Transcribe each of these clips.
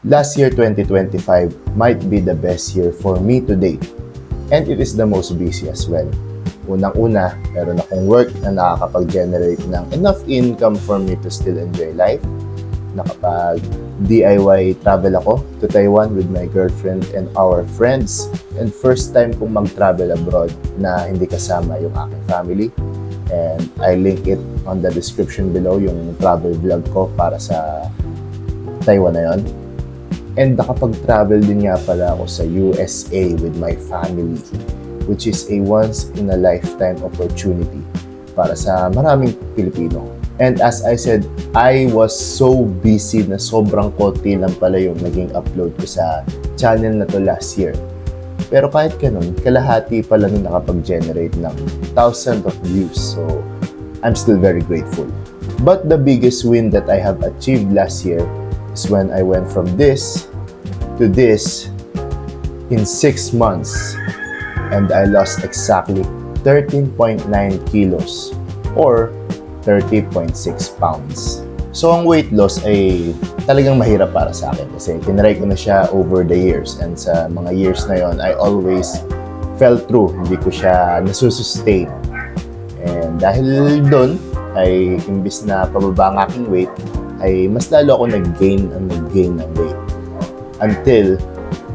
Last year, 2025, might be the best year for me to date. And it is the most busy as well. Unang-una, meron akong work na nakakapag-generate ng enough income for me to still enjoy life. Nakapag-DIY travel ako to Taiwan with my girlfriend and our friends. And first time kong mag-travel abroad na hindi kasama yung aking family. And I link it on the description below, yung travel vlog ko para sa Taiwan na yon. And nakapag-travel din nga pala ako sa USA with my family, which is a once-in-a-lifetime opportunity para sa maraming Pilipino. And as I said, I was so busy na sobrang konti lang pala yung naging upload ko sa channel na to last year. Pero kahit ganun, kalahati pala nung nakapag-generate ng thousands of views. So, I'm still very grateful. But the biggest win that I have achieved last year is when I went from this to this in 6 months, and I lost exactly 13.9 kilos or 30.6 pounds. So ang weight loss ay talagang mahirap para sa akin kasi tinry ko na siya over the years, and sa mga years na yon I always fell through, hindi ko siya nasusustain. And dahil doon ay imbis na pababa ang aking weight, ay mas lalo ako nag-gain ng weight. Until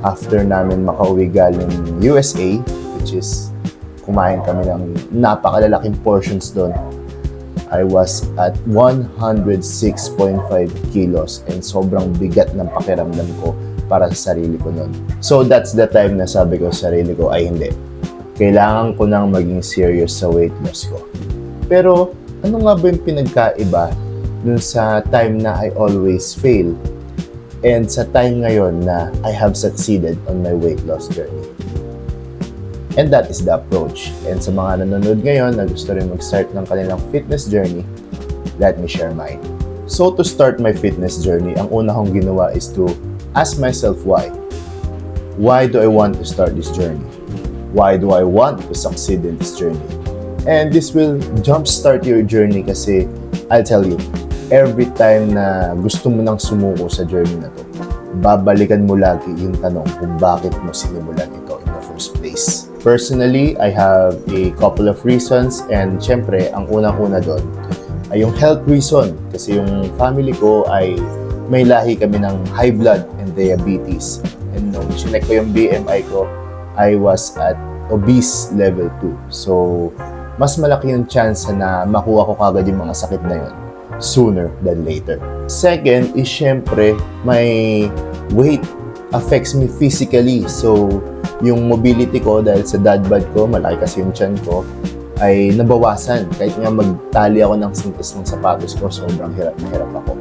after namin makauwi galing USA, which is kumain kami ng napakalalaking portions doon, I was at 106.5 kilos and sobrang bigat ng pakiramdam ko para sa sarili ko noon. So that's the time na sabi ko sa sarili ko, ay hindi. Kailangan ko nang maging serious sa weight loss ko. Pero ano nga ba yung pinagkaiba dun sa time na I always fail and sa time ngayon na I have succeeded on my weight loss journey? And that is the approach. And sa mga nanonood ngayon na gusto rin mag-start ng kanilang fitness journey, let me share mine. So to start my fitness journey, ang una kong ginawa is to ask myself why. Why do I want to start this journey? Why do I want to succeed in this journey? And this will jumpstart your journey kasi I'll tell you, every time na gusto mo nang sumuko sa journey na to, babalikan mo lagi yung tanong kung bakit mo sinimulan ito in the first place. Personally, I have a couple of reasons, and syempre, ang unang-una doon ay yung health reason kasi yung family ko ay may lahi kami ng high blood and diabetes. And nung chinek ko yung BMI ko, I was at obese level 2. So, mas malaki yung chance na makuha ko kagad yung mga sakit na yun sooner than later. Second is syempre, my weight affects me physically. So, yung mobility ko dahil sa dad bod ko, malaki kasi yung tiyan ko, ay nabawasan. Kahit nga magtali ako ng sintas ng sapatos ko, sobrang hirap na hirap ako.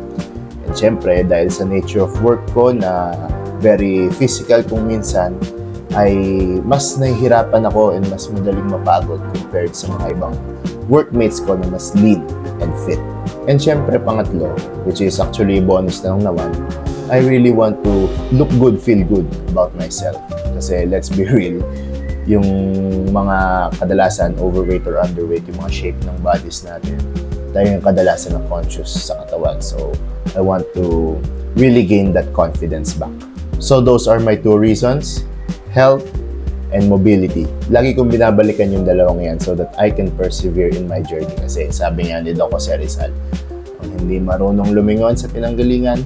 And syempre, dahil sa nature of work ko na very physical kung minsan, ay mas nahihirapan ako and mas madaling mapagod compared sa mga ibang workmates ko na mas lean and fit. And syempre, pangatlo, which is actually bonus na lang naman, I really want to look good, feel good about myself. Kasi let's be real, yung mga kadalasan overweight or underweight, yung mga shape ng bodies natin, tayo yung kadalasan ng conscious sa katawan. So, I want to really gain that confidence back. So, those are my two reasons. Health and mobility. Lagi kong binabalikan yung dalawang yan so that I can persevere in my journey. Kasi sabi nga ni Doc Jose Rizal, ang hindi marunong lumingon sa pinanggalingan,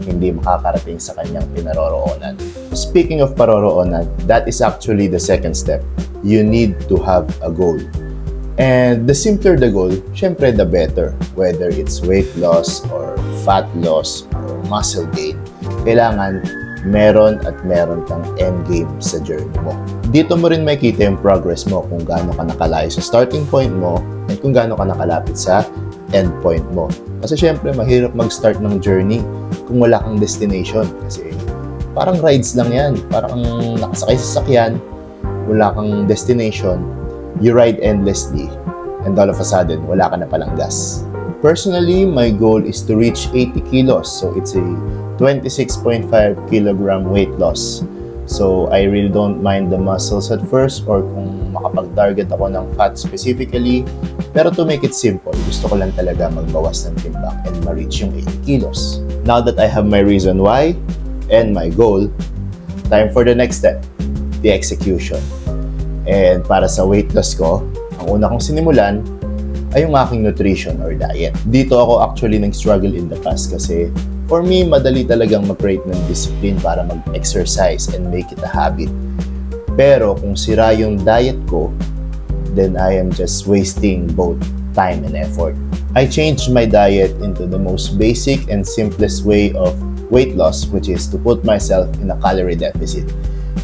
hindi makakarating sa kanyang pinaroroonan. Speaking of paroroonan, that is actually the second step. You need to have a goal. And the simpler the goal, syempre the better. Whether it's weight loss or fat loss or muscle gain, kailangan meron kang end game sa journey mo. Dito mo rin makikita yung progress mo kung gaano ka nakalayo sa starting point mo and kung gaano ka nakalapit sa end point mo. Kasi syempre, mahirap mag-start ng journey kung wala kang destination. Kasi parang rides lang yan. Parang nakasakay sa sasakyan, wala kang destination, you ride endlessly, and all of a sudden, wala ka na palang gas. Personally, my goal is to reach 80 kilos. So it's a 26.5 kilogram weight loss. So I really don't mind the muscles at first or kung makapag-target ako ng fat specifically. Pero to make it simple, gusto ko lang talaga magbawas ng timbang and ma-reach yung 80 kilos. Now that I have my reason why, and my goal, time for the next step, the execution. And para sa weight loss ko, ang una kong sinimulan ay yung aking nutrition or diet. Dito ako actually nag-struggle in the past kasi for me, madali talagang mag-create ng discipline para mag-exercise and make it a habit. Pero kung sira yung diet ko, then I am just wasting both time and effort. I changed my diet into the most basic and simplest way of weight loss, which is to put myself in a calorie deficit.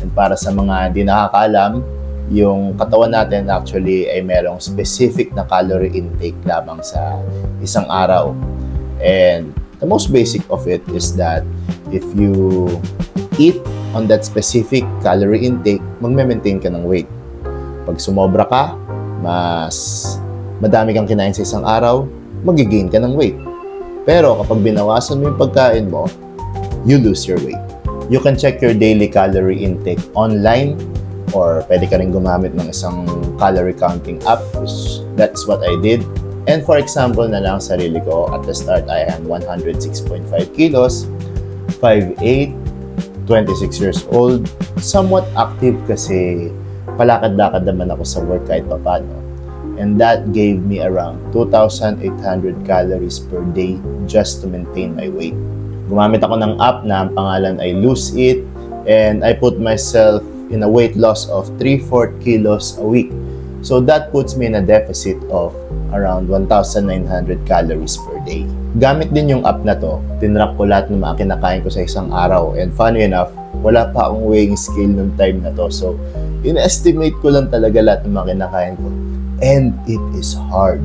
And para sa mga hindi nakakaalam, yung katawan natin actually ay merong specific na calorie intake lamang sa isang araw. And the most basic of it is that if you eat on that specific calorie intake, magme-maintain ka ng weight. Pag sumobra ka, mas madami kang kinain sa isang araw, mag-gain ka ng weight. Pero kapag binawasan mo yung pagkain mo, you lose your weight. You can check your daily calorie intake online or pwede ka rin gumamit ng isang calorie counting app, which that's what I did. And for example na lang sarili ko, at the start I am 106.5 kilos, 5'8", 26 years old, somewhat active kasi palakad-lakad naman ako sa work kahit papano. And that gave me around 2,800 calories per day just to maintain my weight. Gumamit ako ng app na ang pangalan ay Lose It, and I put myself in a weight loss of 3-4 kilos a week. So that puts me in a deficit of around 1,900 calories per day. Gamit din yung app na to, tinrack ko lahat ng mga kinakain ko sa isang araw. And funny enough, wala pa akong weighing scale nung time na to. So, in-estimate ko lang talaga lahat ng mga kinakain ko. And it is hard.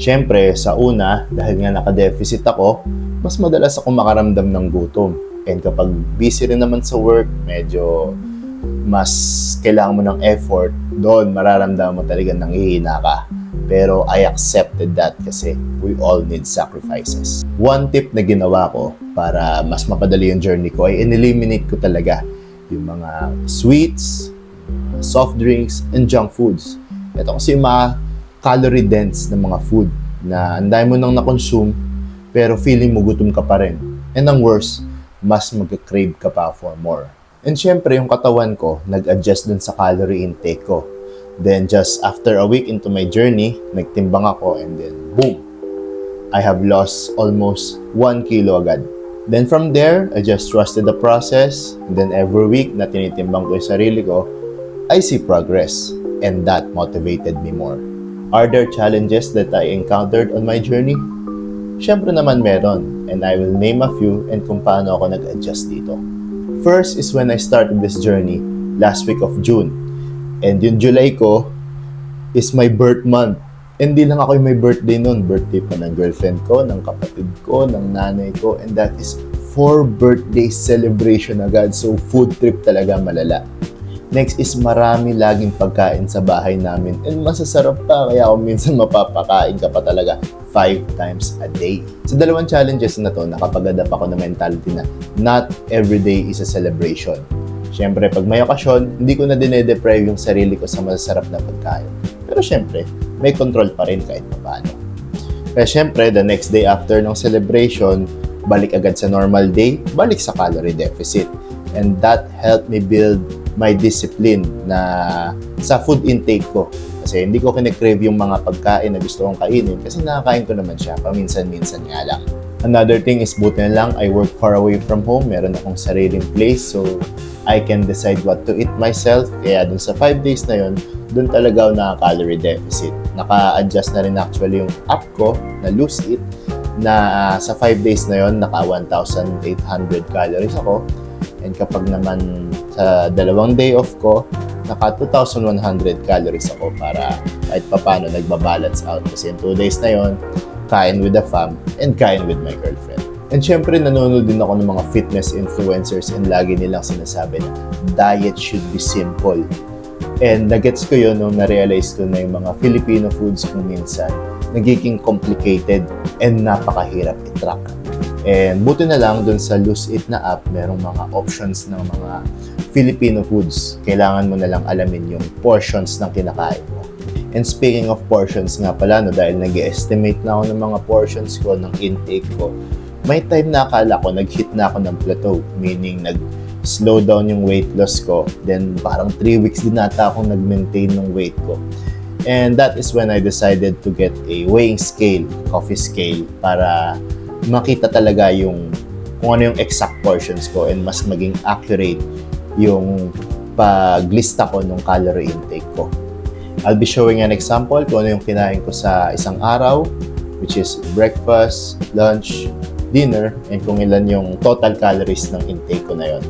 Siyempre, sa una, dahil nga naka-deficit ako, mas madalas ako makaramdam ng gutom. And kapag busy rin naman sa work, medyo mas kailangan mo ng effort, doon mararamdaman mo talaga nanghihina ka. Pero I accepted that kasi we all need sacrifices. One tip na ginawa ko para mas mapadali yung journey ko ay in-eliminate ko talaga yung mga sweets, soft drinks, and junk foods. Ito kasi yung mga calorie dense na mga food na anday mo nang na-consume pero feeling mo gutom ka pa rin. And ang worst, mas mag-crave ka pa for more. And syempre, yung katawan ko, nag-adjust dun sa calorie intake ko. Then, just after a week into my journey, nagtimbang ako and then, boom! I have lost almost 1 kilo agad. Then from there, I just trusted the process. And then every week na tinitimbang ko yung sarili ko, I see progress. And that motivated me more. Are there challenges that I encountered on my journey? Syempre naman meron. And I will name a few and kung paano ako nag-adjust dito. First is when I started this journey last week of June. And yung July ko is my birth month. And di lang ako yung may birthday noon. Birthday pa ng girlfriend ko, ng kapatid ko, ng nanay ko. And that is 4 birthday celebration agad. So food trip talaga malala. Next is marami laging pagkain sa bahay namin. And masasarap pa. Kaya kung minsan mapapakain ka pa talaga 5 times a day. Sa dalawang challenges na to, nakapag-adapt ako na mentality na not every day is a celebration. Siyempre, pag may okasyon, hindi ko na dinedeprive yung sarili ko sa masasarap na pagkain. Pero siyempre, may control pa rin kahit paano. Kaya siyempre, the next day after ng celebration, balik agad sa normal day, balik sa calorie deficit. And that helped me build my discipline na sa food intake ko. Kasi hindi ko kine-crave yung mga pagkain na gusto kong kainin kasi nakakain ko naman siya paminsan-minsan nga lang. Another thing is buti na lang I work far away from home. Meron akong sariling place so I can decide what to eat myself. Kaya dun sa 5 days na yun, dun talaga ako naka-calorie deficit. Naka-adjust na rin actually yung app ko na Lose It na sa 5 days na yun, naka 1,800 calories ako. And kapag naman sa 2 day off ko, naka 2,100 calories ako para kahit papano nagbabalance out. Kasi yung 2 days na yon, kain with the fam and kain with my girlfriend. And syempre, nanonood din ako ng mga fitness influencers and lagi nilang sinasabi na diet should be simple. And nagets ko yun nung na-realize ko na yung mga Filipino foods kung minsan nagiging complicated and napakahirap i-track. And buti na lang dun sa Lose It na app, merong mga options ng mga Filipino foods. Kailangan mo na lang alamin yung portions ng kinakain mo. And speaking of portions nga pala, no, dahil nag-estimate na ako ng mga portions ko, ng intake ko, May time na akala ko nag-hit na ako ng plateau, meaning nag-slow down yung weight loss ko. Then parang 3 weeks din nata akong nag-maintain ng weight ko. And that is when I decided to get a weighing scale, coffee scale, para makita talaga kung ano yung exact portions ko and mas maging accurate yung paglista ko ng calorie intake ko. I'll be showing an example kung ano yung kinain ko sa isang araw, which is breakfast, lunch, dinner, and kung ilan yung total calories ng intake ko na yon.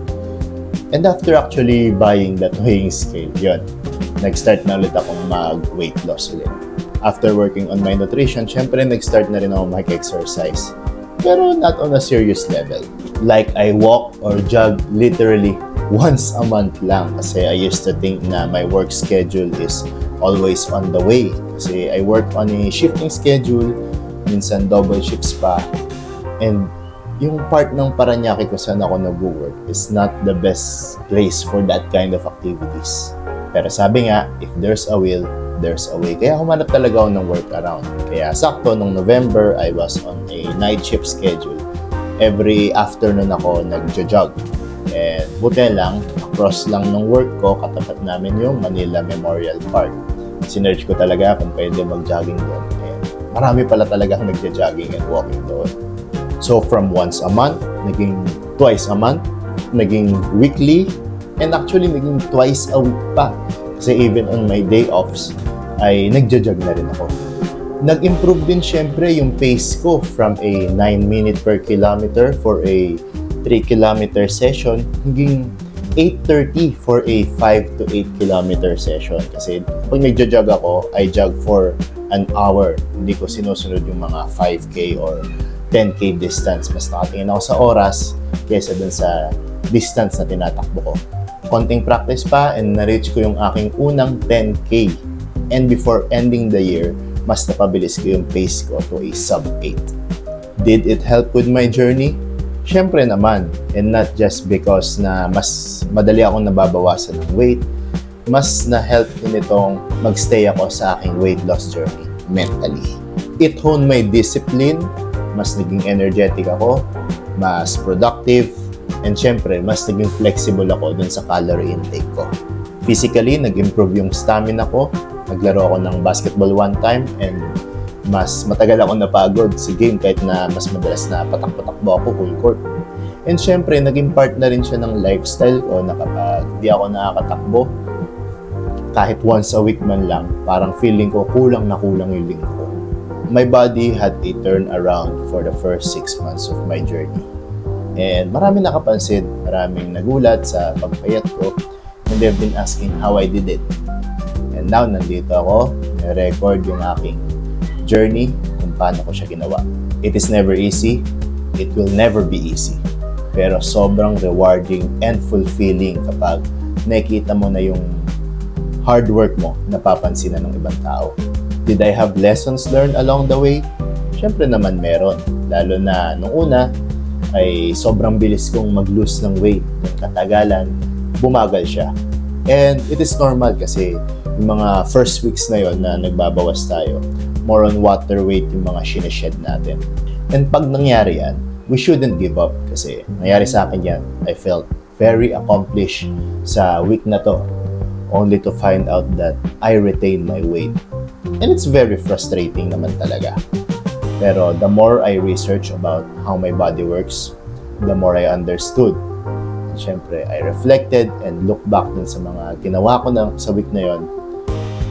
And after actually buying that weighing scale, yun, nag-start na ulit akong mag-weight loss ulit. After working on my nutrition, syempre nag-start na rin ako mag-exercise. Pero not on a serious level. Like I walk or jog literally once a month lang. Kasi I used to think na my work schedule is always on the way. Kasi I work on a shifting schedule, minsan double shifts pa. And yung part ng Parañaque kung saan ako nag-work is not the best place for that kind of activities. Pero sabi nga, if there's a will, there's a way. Kaya humanap talaga ako ng workaround. Kaya sakto, nung November, I was on a night shift schedule. Every afternoon ako nag-jog. And buti lang, across lang ng work ko, katapat namin yung Manila Memorial Park. Sinerge ko talaga kung pwede mag-jogging doon. And marami pala talagang nag-jogging and walking doon. So from once a month, naging twice a month, naging weekly, and actually naging twice a week pa. Kasi even on my day offs, ay nagja-jog na rin ako. Nag-improve din syempre yung pace ko from a 9 minute per kilometer for a 3 kilometer session, hanggang 8:30 for a 5 to 8 kilometer session. Kasi pag nagja-jog ako, I jog for an hour. Hindi ko sinusunod yung mga 5K or 10K distance. Mas nakatingin ako sa oras kaysa dun sa distance na tinatakbo ko. Konting practice pa and na-reach ko yung aking unang 10K. And before ending the year, mas napabilis ko yung pace ko to a sub 8. Did it help with my journey? Syempre naman. And not just because na mas madali akong nababawasan ng weight, mas na-help din itong magstay ako sa aking weight loss journey mentally. It honed my discipline, mas naging energetic ako, mas productive, and syempre, mas naging flexible ako dun sa calorie intake ko. Physically, nag-improve yung stamina ko. Naglaro ako ng basketball one time and mas matagal ako napagod sa game kahit na mas madalas na patak-patakbo ako full court. And syempre, naging part na rin siya ng lifestyle ko na kapag di ako nakakatakbo, kahit once a week man lang, parang feeling ko kulang na kulang yung linggo ko. My body had a turnaround for the first 6 months of my journey. And maraming nakapansin, maraming nagulat sa pagpayat ko, and they've been asking how I did it. And now, nandito ako, na-record yung aking journey kung paano ko siya ginawa. It is never easy. It will never be easy. Pero sobrang rewarding and fulfilling kapag nakikita mo na yung hard work mo napapansin na ng ibang tao. Did I have lessons learned along the way? Syempre naman meron. Lalo na nung una, ay sobrang bilis kong mag-lose ng weight. Yung katagalan, bumagal siya. And it is normal kasi yung mga first weeks na yon na nagbabawas tayo, more on water weight yung mga sineshed natin. And pag nangyari yan, we shouldn't give up kasi nangyari sa akin yan, I felt very accomplished sa week na to, only to find out that I retained my weight. And it's very frustrating naman talaga. Pero the more I research about how my body works, the more I understood. Siyempre, I reflected and looked back dun sa mga ginawa ko na sa week na yon.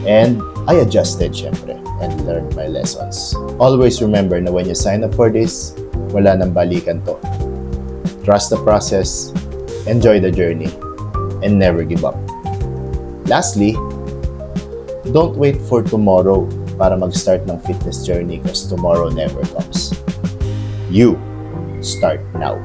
And I adjusted, siyempre, and learned my lessons. Always remember na when you sign up for this, wala nang balikan to. Trust the process, enjoy the journey, and never give up. Lastly, don't wait for tomorrow para mag-start ng fitness journey because tomorrow never comes. You start now.